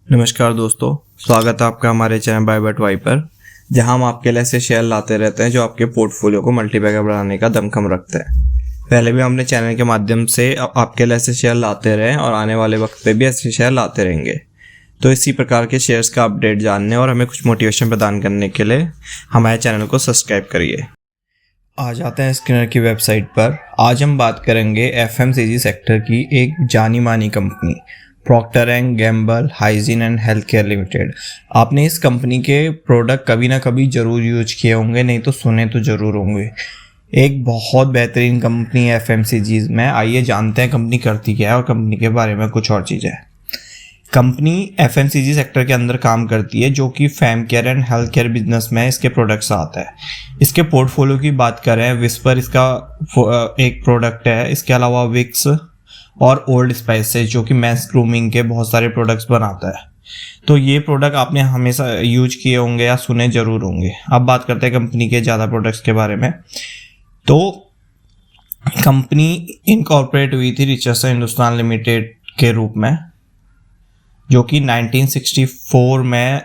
नमस्कार दोस्तों, स्वागत है आपका हमारे चैनल बाय बट वाई पर, जहां हम आपके लिए ऐसे शेयर लाते रहते हैं जो आपके पोर्टफोलियो को मल्टीबैगर बनाने का दमखम रखते हैं। पहले भी हमने चैनल के माध्यम से आपके लिए ऐसे शेयर लाते रहे और आने वाले वक्त पे भी ऐसे शेयर लाते रहेंगे। तो इसी प्रकार के शेयर्स का अपडेट जानने और हमें कुछ मोटिवेशन प्रदान करने के लिए हमारे चैनल को सब्सक्राइब करिए। आ जाते हैं स्किनर की वेबसाइट पर। आज हम बात करेंगे एफएमसीजी सेक्टर की एक जानी मानी company Procter and Gamble hygiene and health care limited. आपने इस कंपनी के प्रोडक्ट कभी ना कभी ज़रूर यूज किए होंगे, नहीं तो सुने तो ज़रूर होंगे। एक बहुत बेहतरीन कंपनी है एफएमसीजी में। आइए जानते हैं कंपनी करती क्या है और कंपनी के बारे में कुछ और चीज़ें। कंपनी एफएमसीजी सेक्टर के अंदर काम करती है, जो कि fam care and health care business में इसके प्रोडक्ट्स आता है। इसके पोर्टफोलियो की बात करें, विस्पर इसका एक प्रोडक्ट है। इसके अलावा विक्स और ओल्ड स्पाइसेस, जो कि मेंस ग्रूमिंग के बहुत सारे प्रोडक्ट्स बनाता है। तो ये प्रोडक्ट आपने हमेशा यूज किए होंगे या सुने जरूर होंगे। अब बात करते हैं कंपनी के ज़्यादा प्रोडक्ट्स के बारे में। तो कंपनी इनकॉर्पोरेट हुई थी रिचर्डसन हिंदुस्तान लिमिटेड के रूप में, जो कि 1964 में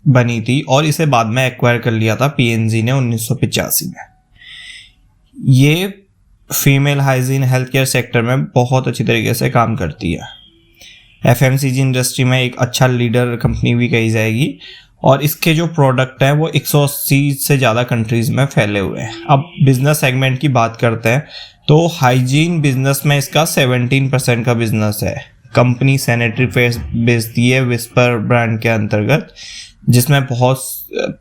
बनी थी और इसे बाद में एक्वायर कर लिया था पीएनजी ने 1985 में। ये female hygiene health care sector में बहुत अच्छी तरीके से काम करती है। एफएमसीजी इंडस्ट्री में एक अच्छा लीडर कंपनी भी कही जाएगी और इसके जो प्रोडक्ट हैं वो 180 से ज़्यादा कंट्रीज़ में फैले हुए हैं। अब बिजनेस सेगमेंट की बात करते हैं तो हाइजीन बिजनेस में इसका 17% का बिजनेस है। कंपनी सैनिटरी पेड्स बेचती है विस्पर ब्रांड के अंतर्गत, जिसमें बहुत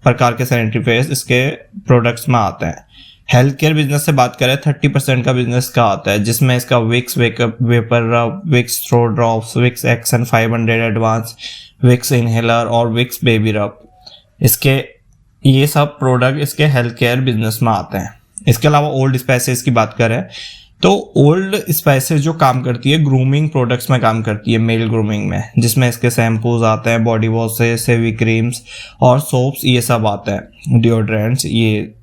प्रकार के सैनिटरी पेड्स इसके प्रोडक्ट्स में आते हैं। हेल्थ केयर बिजनेस से बात करें 30% का बिजनेस का आता है, जिसमें इसका Vicks vapour rub, Vicks throat drops, Vicks action 500 advance, Vicks inhaler और विक्स बेबी रब, इसके ये सब प्रोडक्ट इसके हेल्थ केयर बिजनेस में आते हैं। इसके अलावा ओल्ड स्पाइसेस की बात करें तो ओल्ड स्पाइसेस जो काम करती है ग्रूमिंग प्रोडक्ट्स में काम करती है, मेल ग्रूमिंग में, जिसमें इसके शैम्पूज आते हैं, बॉडी वॉशेस, सेवी क्रीम्स और सोप्स, ये सब आते हैं, डिओड्रेंट्स। ये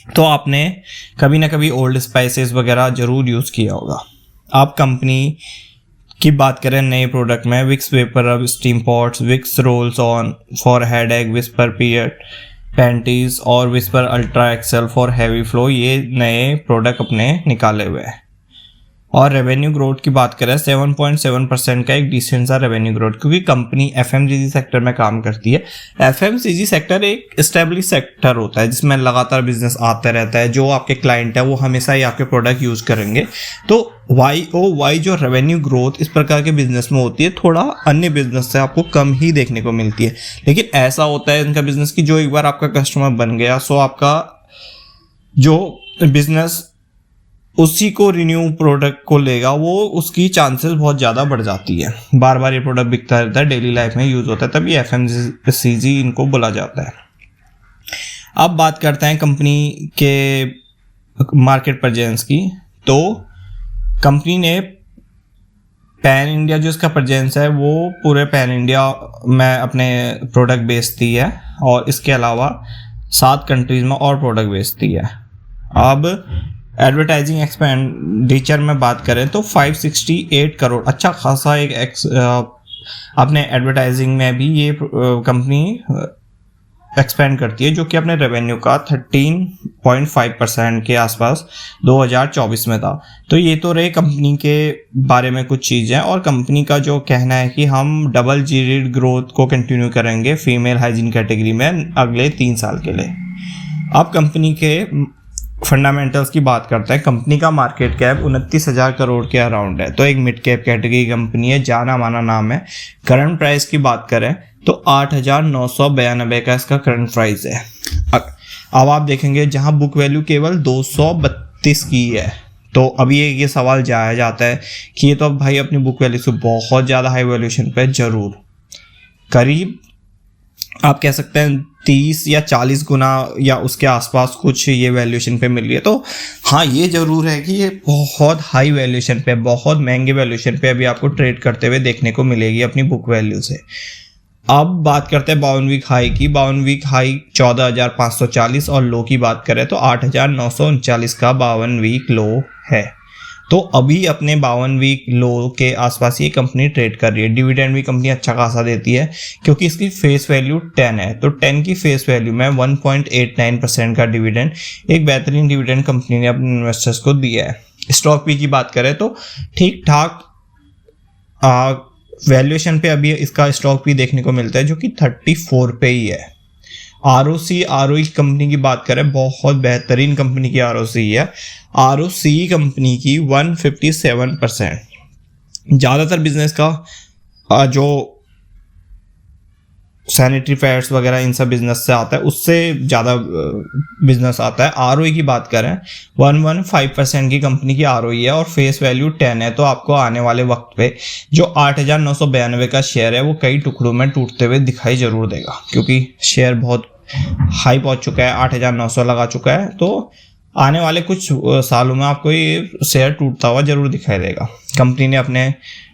तो आपने कभी ना कभी ओल्ड स्पाइसेस वगैरह ज़रूर यूज़ किया होगा। आप कंपनी की बात करें नए प्रोडक्ट में, Vicks vapour rub steam pots, Vicks rolls on for head एक, विस्पर पीरियड पैंटीज और Whisper ultra excel for heavy flow, ये नए प्रोडक्ट अपने निकाले हुए हैं। और रेवेन्यू ग्रोथ की बात करें 7.7% का एक डिसेंट सा रेवेन्यू ग्रोथ, क्योंकि कंपनी एफएमसीजी सेक्टर में काम करती है। एफएमसीजी सेक्टर एक एस्टेब्लिश सेक्टर होता है जिसमें लगातार बिजनेस आता रहता है। जो आपके क्लाइंट है वो हमेशा ही आपके प्रोडक्ट यूज़ करेंगे। तो वाई जो रेवेन्यू ग्रोथ इस प्रकार के बिजनेस में होती है, थोड़ा अन्य बिजनेस से आपको कम ही देखने को मिलती है। लेकिन ऐसा होता है इनका बिजनेस कि जो एक बार आपका कस्टमर बन गया, सो आपका जो बिजनेस उसी को रिन्यू प्रोडक्ट को लेगा, वो उसकी चांसेस बहुत ज़्यादा बढ़ जाती है। बार बार ये प्रोडक्ट बिकता रहता है, डेली लाइफ में यूज़ होता है, तभी एफएमसीजी इनको बोला जाता है। अब बात करते हैं कंपनी के मार्केट प्रेजेंस की। तो कंपनी ने पैन इंडिया जो इसका प्रेजेंस है वो पूरे पैन इंडिया में अपने प्रोडक्ट बेचती है और इसके अलावा 7 कंट्रीज़ में और प्रोडक्ट बेचती है। अब एडवर्टाइजिंग एक्सपेंडिचर में बात करें तो 568 करोड़, अच्छा खासा एक अपने एडवर्टाइजिंग में भी ये कंपनी एक्सपेंड करती है, जो कि अपने रेवेन्यू का 13.5% के आसपास 2024 में था। तो ये तो रहे कंपनी के बारे में कुछ चीज़ें। और कंपनी का जो कहना है कि हम डबल डिजिट ग्रोथ को कंटिन्यू करेंगे फीमेल हाइजीन कैटेगरी में अगले 3 साल के लिए। अब कंपनी के फंडामेंटल्स की बात करते हैं। कंपनी का मार्केट कैप 29,000 करोड़ के अराउंड है, तो एक मिड कैप कैटेगरी कंपनी है, जाना माना नाम है। करंट प्राइस की बात करें तो 8,992 का इसका करंट प्राइस है। अब आप देखेंगे जहां बुक वैल्यू केवल 232 की है, तो अभी ये सवाल जाया जाता है कि ये तो अब भाई अपनी बुक वैल्यू से बहुत ज़्यादा हाई वैल्यूएशन पे जरूर, करीब आप कह सकते हैं 30 या 40 गुना या उसके आसपास कुछ ये वैल्यूएशन पे मिल रही है। तो हाँ, ये ज़रूर है कि ये बहुत हाई वैल्यूएशन पे, बहुत महंगे वैल्यूएशन पे अभी आपको ट्रेड करते हुए देखने को मिलेगी अपनी बुक वैल्यू से। अब बात करते हैं 52 वीक हाई की। 52 वीक हाई 14,540 और लो की बात करें तो 8,939 का 52 वीक लो है। तो अभी अपने 52 वीक लो के आसपास ये कंपनी ट्रेड कर रही है। डिविडेंड भी कंपनी अच्छा खासा देती है क्योंकि इसकी फेस वैल्यू 10 है, तो 10 की फेस वैल्यू में 1.89% का डिविडेंड, एक बेहतरीन डिविडेंड कंपनी ने अपने इन्वेस्टर्स को दिया है। स्टॉक पी की बात करें तो ठीक ठाक वैल्यूएशन पे अभी इसका स्टॉक पी देखने को मिलता है जो कि 34 पे ही है। ROC ROE कंपनी की बात करें, बहुत बेहतरीन कंपनी की ROC है। ROC कंपनी की 157%। ज़्यादातर बिजनेस का जो सैनिटरी पैड्स वगैरह इन सब बिजनेस से आता है उससे ज़्यादा बिजनेस आता है। ROE की बात करें 115% की कंपनी की ROE है और फेस वैल्यू 10 है। तो आपको आने वाले वक्त पे जो 8,992 का शेयर है वो कई टुकड़ों में टूटते हुए दिखाई जरूर देगा, क्योंकि शेयर बहुत हाई पहुंच चुका है, 8,900 लगा चुका है। तो आने वाले कुछ सालों में आपको ये शेयर टूटता हुआ जरूर दिखाई देगा। कंपनी ने अपने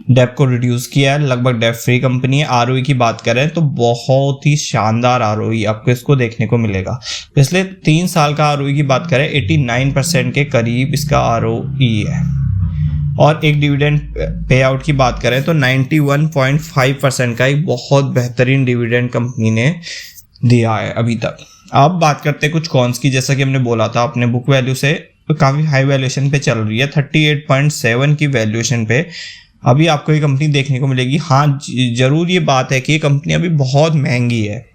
डेप को रिड्यूस किया है, लगभग डेप फ्री कंपनी है। ROE की बात करें तो बहुत ही शानदार ROE आपको इसको देखने को मिलेगा। पिछले 3 साल का ROE की बात करें 89% के करीब इसका ROE है। और एक डिविडेंड पे आउट की बात करें तो 91.5% का एक बहुत बेहतरीन डिविडेंड कंपनी ने दिया है अभी तक। अब बात करते हैं कुछ कॉन्स की। जैसा कि हमने बोला था, अपने बुक वैल्यू से काफ़ी हाई वैल्यूएशन पे चल रही है, 38.7 की वैल्यूएशन पे अभी आपको ये कंपनी देखने को मिलेगी। हाँ, जरूर ये बात है कि ये कंपनी अभी बहुत महंगी है।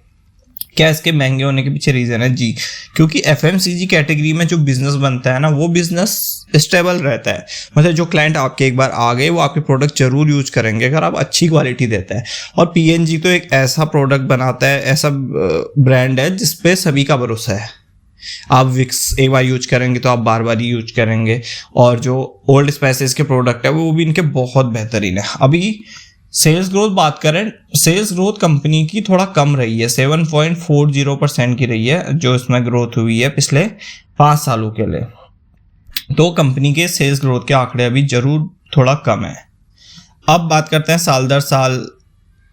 क्या इसके महंगे होने के पीछे रीज़न है? जी, क्योंकि FMCG कैटेगरी में जो बिजनेस बनता है ना, वो बिजनेस स्टेबल रहता है। मतलब जो क्लाइंट आपके एक बार आ गए वो आपके प्रोडक्ट जरूर यूज करेंगे अगर आप अच्छी क्वालिटी देते हैं। और PNG तो एक ऐसा प्रोडक्ट बनाता है, ऐसा ब्रांड है जिसपे सभी का भरोसा है। आप विक्स एक बार यूज करेंगे तो आप बार बार ही यूज करेंगे। और जो ओल्ड स्पाइसेस के प्रोडक्ट है वो भी इनके बहुत बेहतरीन है। अभी सेल्स ग्रोथ बात करें, सेल्स ग्रोथ कंपनी की थोड़ा कम रही है, 7.40% की रही है जो इसमें ग्रोथ हुई है पिछले 5 सालों के लिए। तो कंपनी के सेल्स ग्रोथ के आंकड़े अभी जरूर थोड़ा कम है। अब बात करते हैं साल दर साल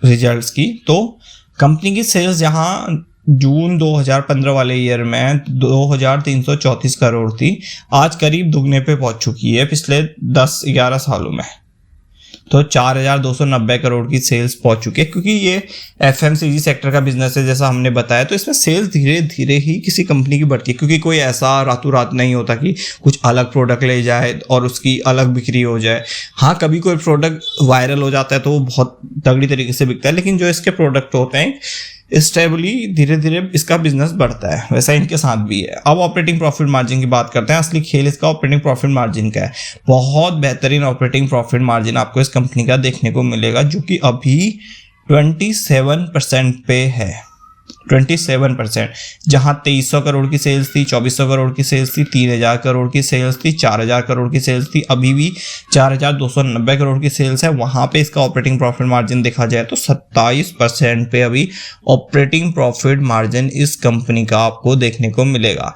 रिजल्ट्स की। तो कंपनी की सेल्स जहां जून 2015 वाले ईयर में 2,334 करोड़ थी, आज करीब दुगने पे पहुंच चुकी है पिछले 10-11 सालों में। तो 4,290 करोड़ की सेल्स पहुंच चुकी है। क्योंकि ये FMCG सेक्टर का बिजनेस है जैसा हमने बताया, तो इसमें सेल्स धीरे धीरे ही किसी कंपनी की बढ़ती है, क्योंकि कोई ऐसा रातों रात नहीं होता कि कुछ अलग प्रोडक्ट ले जाए और उसकी अलग बिक्री हो जाए। हाँ, कभी कोई प्रोडक्ट वायरल हो जाता है तो वो बहुत तगड़ी तरीके से बिकता है, लेकिन जो इसके प्रोडक्ट होते हैं स्टेबली धीरे धीरे इसका बिजनेस बढ़ता है, वैसा इनके साथ भी है। अब ऑपरेटिंग प्रॉफिट मार्जिन की बात करते हैं। असली खेल इसका ऑपरेटिंग प्रॉफिट मार्जिन का है। बहुत बेहतरीन ऑपरेटिंग प्रॉफिट मार्जिन आपको इस कंपनी का देखने को मिलेगा जो कि अभी 27% पे है। 27%, जहां 2300 करोड़ की सेल्स थी, 2400 करोड़ की सेल्स थी, 3000 करोड़ की सेल्स थी, 4000 करोड़ की सेल्स थी, अभी भी 4290 करोड़ की सेल्स है। वहां पे इसका ऑपरेटिंग प्रॉफिट मार्जिन देखा जाए तो 27% पे अभी ऑपरेटिंग प्रॉफिट मार्जिन इस कंपनी का आपको देखने को मिलेगा।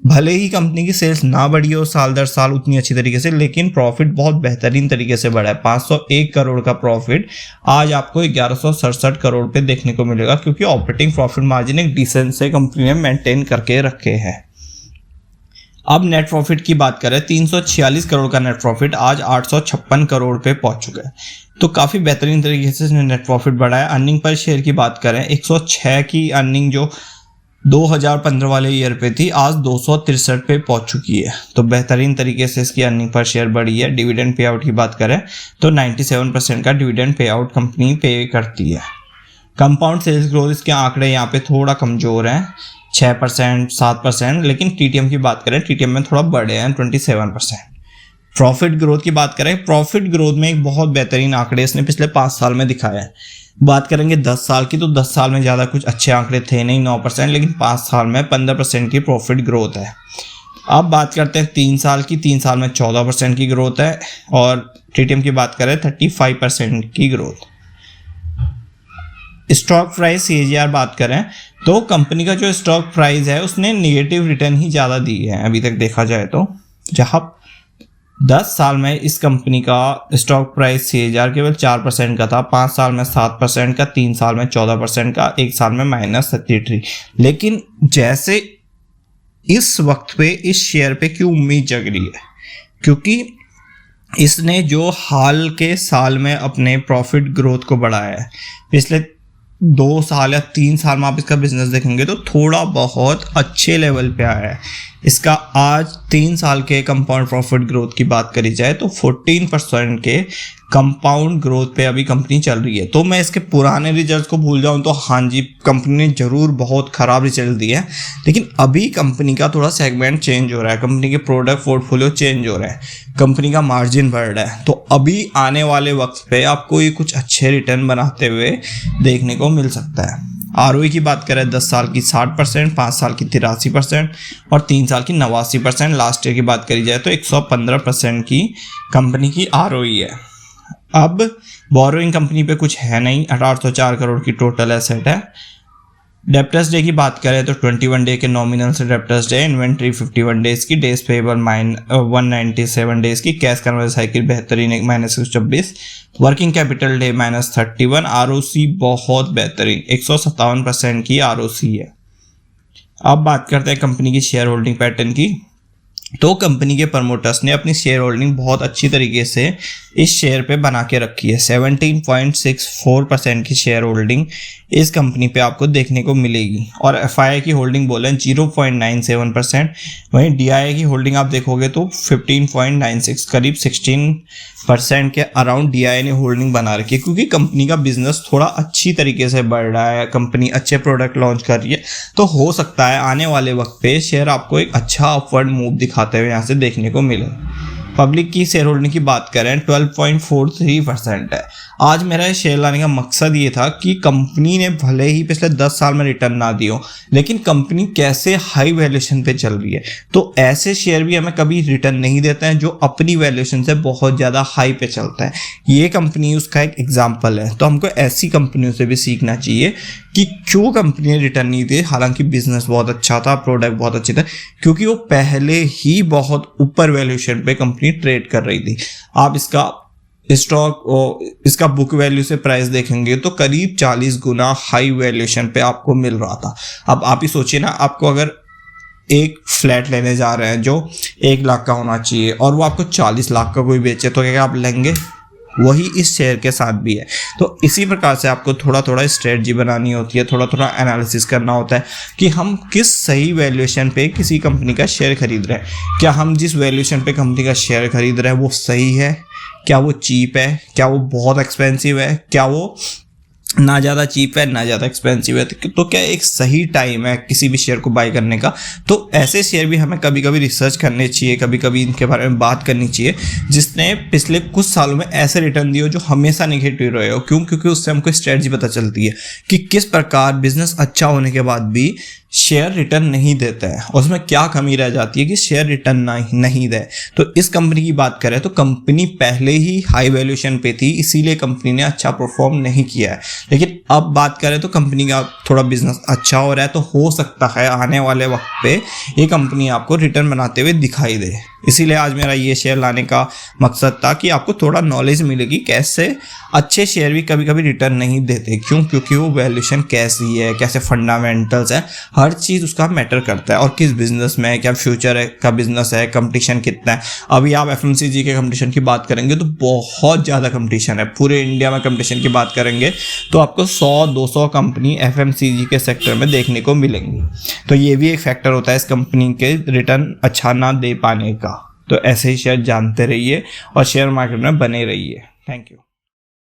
भले ही कंपनी की सेल्स ना बढ़ी हो साल दर साल उतनी अच्छी तरीके से, लेकिन प्रॉफिट बहुत बेहतरीन तरीके से बढ़ा है। 501 करोड़ का प्रॉफिट आज आपको 1167 करोड़ पे देखने को मिलेगा, क्योंकि ऑपरेटिंग प्रॉफिट मार्जिन एक डिसेंट से कंपनी ने मेंटेन करके रखे हैं। अब नेट प्रॉफिट की बात करें, 346 करोड़ का नेट प्रॉफिट आज 856 करोड़ पे पहुंच चुका है। तो काफ़ी बेहतरीन तरीके से नेट प्रॉफिट बढ़ा है। अर्निंग पर शेयर की बात करें, 106 की अर्निंग जो 2015 वाले ईयर पे थी, आज 263 पे पहुंच चुकी है। तो बेहतरीन तरीके से इसकी अर्निंग पर शेयर बढ़ी है। डिविडेंड पे आउट की बात करें तो 97% का डिविडेंड पे आउट कंपनी पे करती है। कंपाउंड सेल्स ग्रोथ इसके आंकड़े यहाँ पे थोड़ा कमज़ोर हैं, 6%, 7%, लेकिन TTM की बात करें, TTM में थोड़ा बढ़े हैं, 27%। प्रॉफिट ग्रोथ की बात करें, प्रॉफिट ग्रोथ में एक बहुत बेहतरीन आंकड़े इसने पिछले 5 साल में दिखाया है। बात करेंगे 10 साल की, तो 10 साल में ज़्यादा कुछ अच्छे आंकड़े थे नहीं, 9%, लेकिन 5 साल में 15% की प्रॉफिट ग्रोथ है। अब बात करते हैं 3 साल की, 3 साल में 14% की ग्रोथ है। और TTM की बात करें 35% की ग्रोथ। स्टॉक प्राइस CAGR बात करें तो कंपनी का जो स्टॉक प्राइस है उसने नेगेटिव रिटर्न ही ज़्यादा दी है अभी तक देखा जाए तो। जहाँ 10 साल में इस कंपनी का स्टॉक प्राइस CAGR केवल 4% का था, 5 साल में 7% का, 3 साल में 14% का, 1 साल में -33। लेकिन जैसे इस वक्त पे इस शेयर पे क्यों उम्मीद जग रही है, क्योंकि इसने जो हाल के साल में अपने प्रॉफिट ग्रोथ को बढ़ाया है, पिछले 2 साल या 3 साल में आप इसका बिजनेस देखेंगे तो थोड़ा बहुत अच्छे लेवल पे आया है। इसका आज 3 साल के कंपाउंड प्रॉफिट ग्रोथ की बात करी जाए तो 14% के कंपाउंड ग्रोथ पे अभी कंपनी चल रही है। तो मैं इसके पुराने रिजल्ट्स को भूल जाऊं तो हाँ जी, कंपनी ने ज़रूर बहुत ख़राब रिजल्ट दिए हैं, लेकिन अभी कंपनी का थोड़ा सेगमेंट चेंज हो रहा है, कंपनी के प्रोडक्ट पोर्टफोलियो चेंज हो रहा है, कंपनी का मार्जिन बढ़ रहा है। तो अभी आने वाले वक्त पे आपको ये कुछ अच्छे रिटर्न बनाते हुए देखने को मिल सकता है। आरओई की बात करें 10 साल की 60%, 5 साल की 83% और 3 साल की 89%। लास्ट ईयर की बात करी जाए तो 115% की कंपनी की आरओई है। अब बोरोइंग कंपनी पे कुछ है नहीं, 1804 करोड़ की टोटल एसेट है। डेप्टर्स डे की बात करें तो 21 डे के नॉमिनल से डेप्टर्स डे, इन्वेंट्री 51 डेज की, डेज पेएबल 197 डेज की, कैश कन्वर्जन साइकिल बेहतरीन -124, वर्किंग कैपिटल डे -31, आरओसी बहुत बेहतरीन 157% की आरओसी है। अब बात करते हैं कंपनी की शेयर होल्डिंग पैटर्न की। तो कंपनी के प्रमोटर्स ने अपनी शेयर होल्डिंग बहुत अच्छी तरीके से इस शेयर पे बना के रखी है। 17.64% की शेयर होल्डिंग इस कंपनी पे आपको देखने को मिलेगी और एफआईआई की होल्डिंग बोले 0.97%। वहीं डीआईआई की होल्डिंग आप देखोगे तो 15.96, करीब 16% के अराउंड डीआईआई ने होल्डिंग बना रखी है, क्योंकि कंपनी का बिजनेस थोड़ा अच्छी तरीके से बढ़ रहा है, कंपनी अच्छे प्रोडक्ट लॉन्च कर रही है। तो हो सकता है आने वाले वक्त पे शेयर आपको एक अच्छा अपवर्ड मूव दिखाते हुए यहाँ से देखने को मिले। पब्लिक की शेयर होल्डिंग की बात करें 12.43% है। आज मेरा शेयर लाने का मकसद ये था कि कंपनी ने भले ही पिछले 10 साल में रिटर्न ना दियो, लेकिन कंपनी कैसे हाई वैल्यूएशन पे चल रही है। तो ऐसे शेयर भी हमें कभी रिटर्न नहीं देते हैं जो अपनी वैल्यूएशन से बहुत ज़्यादा हाई पे चलता है। ये कंपनी उसका एक एग्जाम्पल है। तो हमको ऐसी कंपनियों से भी सीखना चाहिए कि क्यों कंपनी ने रिटर्न नहीं दिए, हालांकि बिजनेस बहुत अच्छा था, प्रोडक्ट बहुत अच्छे थे, क्योंकि वो पहले ही बहुत ऊपर वैल्यूएशन पे कंपनी ट्रेड कर रही थी। आप इसका स्टॉक और इसका बुक वैल्यू से प्राइस देखेंगे तो करीब 40 गुना हाई वैल्यूएशन पे आपको मिल रहा था। अब आप ही सोचिए ना, आपको अगर एक फ्लैट लेने जा रहे हैं जो 1 लाख का होना चाहिए और वो आपको 40 लाख का कोई बेचे, तो क्या आप लेंगे? वही इस शेयर के साथ भी है। तो इसी प्रकार से आपको थोड़ा थोड़ा स्ट्रेटजी बनानी होती है, थोड़ा थोड़ा एनालिसिस करना होता है कि हम किस सही वैल्यूएशन पे किसी कंपनी का शेयर खरीद रहे हैं। क्या हम जिस वैल्यूएशन पे कंपनी का शेयर खरीद रहे हैं वो सही है? क्या वो चीप है? क्या वो बहुत एक्सपेंसिव है? क्या वो ना ज़्यादा चीप है ना ज़्यादा एक्सपेंसिव है? तो क्या एक सही टाइम है किसी भी शेयर को बाय करने का? तो ऐसे शेयर भी हमें कभी कभी रिसर्च करने चाहिए, कभी कभी इनके बारे में बात करनी चाहिए जिसने पिछले कुछ सालों में ऐसे रिटर्न दिए हो जो हमेशा नेगेटिव रहे हो। क्यों? क्योंकि उससे हमको स्ट्रेटजी पता चलती है कि किस प्रकार बिजनेस अच्छा होने के बाद भी शेयर रिटर्न नहीं देता है और उसमें क्या कमी रह जाती है कि शेयर रिटर्न नहीं दे। तो इस कंपनी की बात करें तो कंपनी पहले ही हाई वैल्यूएशन पे थी, इसीलिए कंपनी ने अच्छा परफॉर्म नहीं किया है। लेकिन अब बात करें तो कंपनी का थोड़ा बिजनेस अच्छा हो रहा है, तो हो सकता है आने वाले वक्त पे ये कंपनी आपको रिटर्न बनाते हुए दिखाई दे। इसीलिए आज मेरा ये शेयर लाने का मकसद था कि आपको थोड़ा नॉलेज मिलेगी कैसे अच्छे शेयर भी कभी कभी रिटर्न नहीं देते। क्यों? क्योंकि वो वैल्यूएशन कैसी है, कैसे फंडामेंटल्स है, हर चीज़ उसका मैटर करता है। और किस बिजनेस में है, क्या फ्यूचर है का बिजनेस है, कंपटीशन कितना है। अभी आप एफएमसीजी के कंपटीशन की बात करेंगे तो बहुत ज़्यादा कंपटीशन है। पूरे इंडिया में कंपटीशन की बात करेंगे तो आपको 100-200 कंपनी एफएमसीजी के सेक्टर में देखने को मिलेंगी। तो ये भी एक फैक्टर होता है इस कंपनी के रिटर्न अच्छा ना दे पाने का। तो ऐसे ही शेयर जानते रहिए और शेयर मार्केट में बने रहिए। Thank you.